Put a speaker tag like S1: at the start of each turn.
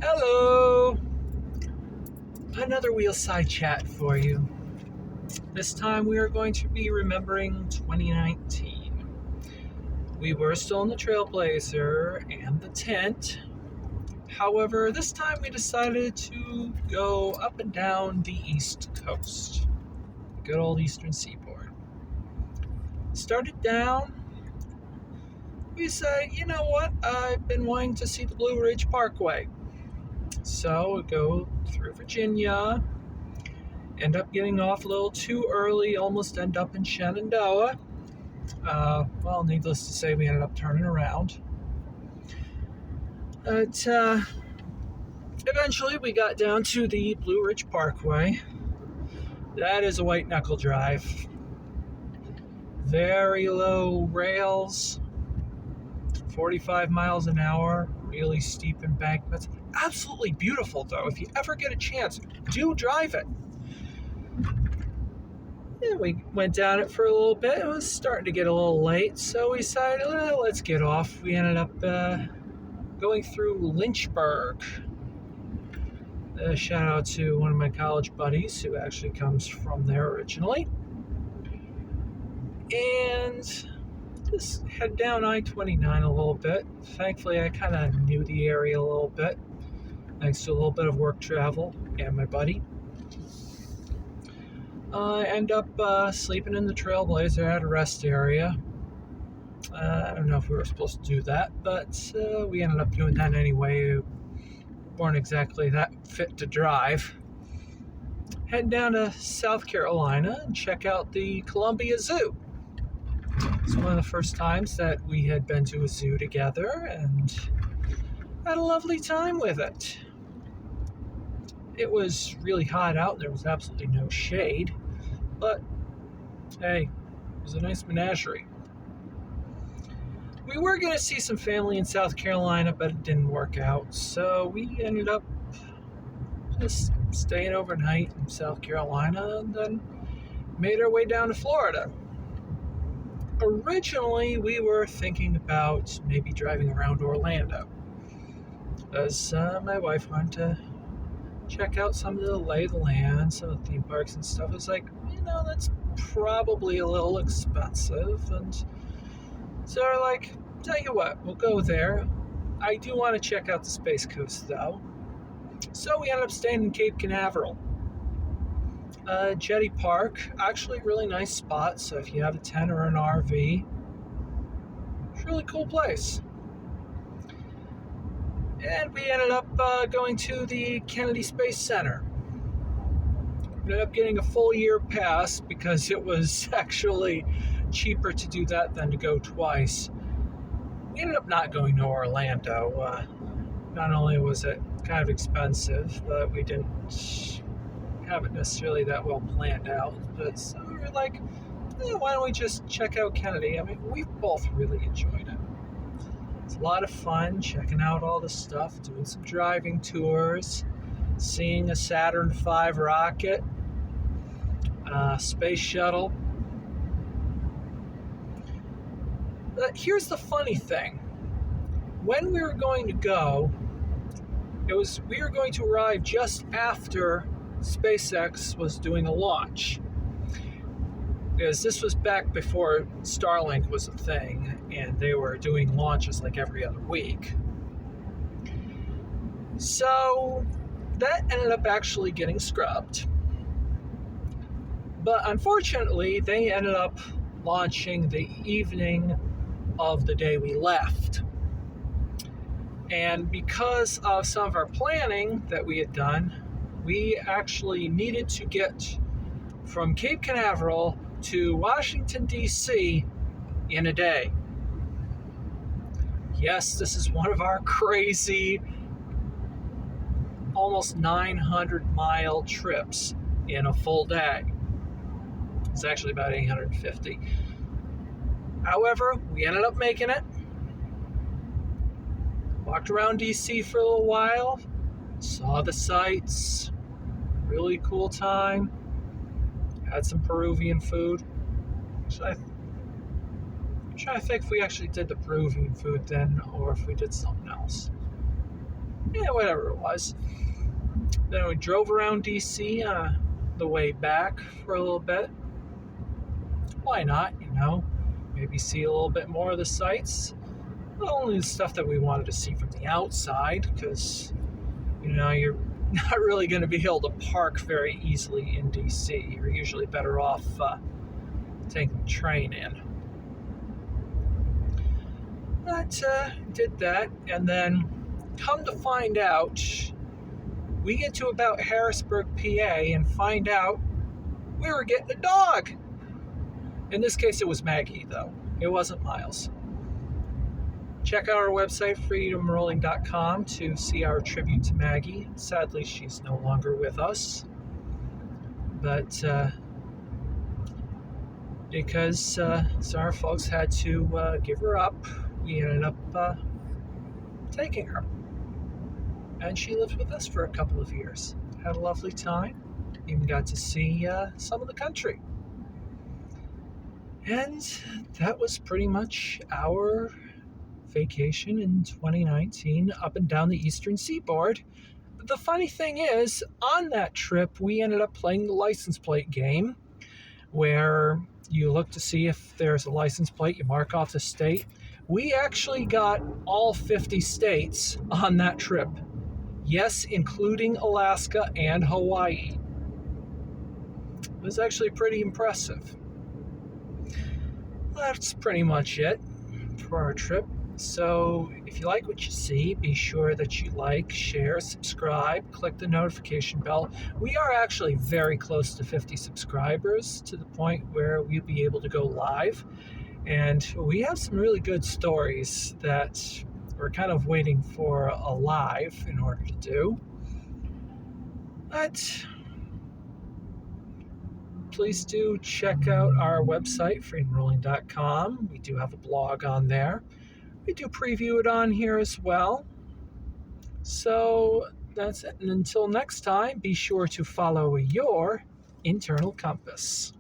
S1: Hello! Another Wheelside chat for you. This time we are going to be remembering 2019. We were still in the Trailblazer and the tent. However, this time we decided to go up and down the East Coast. Good old Eastern Seaboard. Started down. We said, you know what? I've been wanting to see the Blue Ridge Parkway. So we go through Virginia, end up getting off a little too early, almost end up in Shenandoah. Needless to say, we ended up turning around. But eventually we got down to the Blue Ridge Parkway. That is a white knuckle drive. Very low rails, 45 miles an hour, really steep embankments. Absolutely beautiful, though. If you ever get a chance, do drive it. Yeah, we went down it for a little bit. It was starting to get a little late, so we decided, let's get off. We ended up going through Lynchburg. Shout out to one of my college buddies who actually comes from there originally. And just head down I-29 a little bit. Thankfully, I kind of knew the area a little bit, thanks to a little bit of work travel and my buddy. I end up sleeping in the Trailblazer at a rest area. I don't know if we were supposed to do that, but we ended up doing that anyway. We weren't exactly that fit to drive. Head down to South Carolina and check out the Columbia Zoo. It's one of the first times that we had been to a zoo together and had a lovely time with it. It was really hot out and there was absolutely no shade, but hey, it was a nice menagerie. We were going to see some family in South Carolina, but it didn't work out, so we ended up just staying overnight in South Carolina and then made our way down to Florida. Originally, we were thinking about maybe driving around Orlando, as my wife wanted to check out some of the lay of the land, some of the theme parks and stuff. It's like, that's probably a little expensive, and so we're like, tell you what, we'll go there. I do want to check out the Space Coast, though. So we ended up staying in Cape Canaveral. Jetty Park, actually really nice spot, so if you have a tent or an RV, it's a really cool place. And we ended up going to the Kennedy Space Center. We ended up getting a full year pass because it was actually cheaper to do that than to go twice. We ended up not going to Orlando. Not only was it kind of expensive, but we didn't have it necessarily that well planned out. But so we were like, why don't we just check out Kennedy? I mean, we both really enjoyed it. It's a lot of fun checking out all the stuff, doing some driving tours, seeing a Saturn V rocket, space shuttle. But here's the funny thing. When we were going to go, we were going to arrive just after SpaceX was doing a launch. Because this was back before Starlink was a thing, and they were doing launches like every other week. So that ended up actually getting scrubbed. But unfortunately, they ended up launching the evening of the day we left. And because of some of our planning that we had done, we actually needed to get from Cape Canaveral to Washington, D.C. in a day. Yes, this is one of our crazy, almost 900-mile trips in a full day. It's actually about 850. However, we ended up making it. Walked around D.C. for a little while, saw the sights, really cool time. Had some Peruvian food. I'm trying to think if we actually did the Peruvian food then or if we did something else. Yeah, whatever it was. Then we drove around DC the way back for a little bit. Why not, Maybe see a little bit more of the sights. Not only the stuff that we wanted to see from the outside, because, you're not really going to be able to park very easily in DC. You're usually better off taking the train in. But did that, and then come to find out, we get to about Harrisburg, PA, and find out we were getting a dog. In this case, it was Maggie, though. It wasn't Miles. Check out our website, freedomrolling.com, to see our tribute to Maggie. Sadly, she's no longer with us. But because our folks had to give her up, we ended up taking her. And she lived with us for a couple of years. Had a lovely time. Even got to see some of the country. And that was pretty much our vacation in 2019 up and down the eastern seaboard. But the funny thing is, on that trip, we ended up playing the license plate game, where you look to see if there's a license plate, you mark off the state. We actually got all 50 states on that trip. Yes, including Alaska and Hawaii. It was actually pretty impressive. That's pretty much it for our trip. So if you like what you see, be sure that you like, share, subscribe, click the notification bell. We are actually very close to 50 subscribers, to the point where we'll be able to go live. And we have some really good stories that we're kind of waiting for a live in order to do. But please do check out our website, freedomrolling.com. We do have a blog on there. We do preview it on here as well. So that's it. And until next time, be sure to follow your internal compass.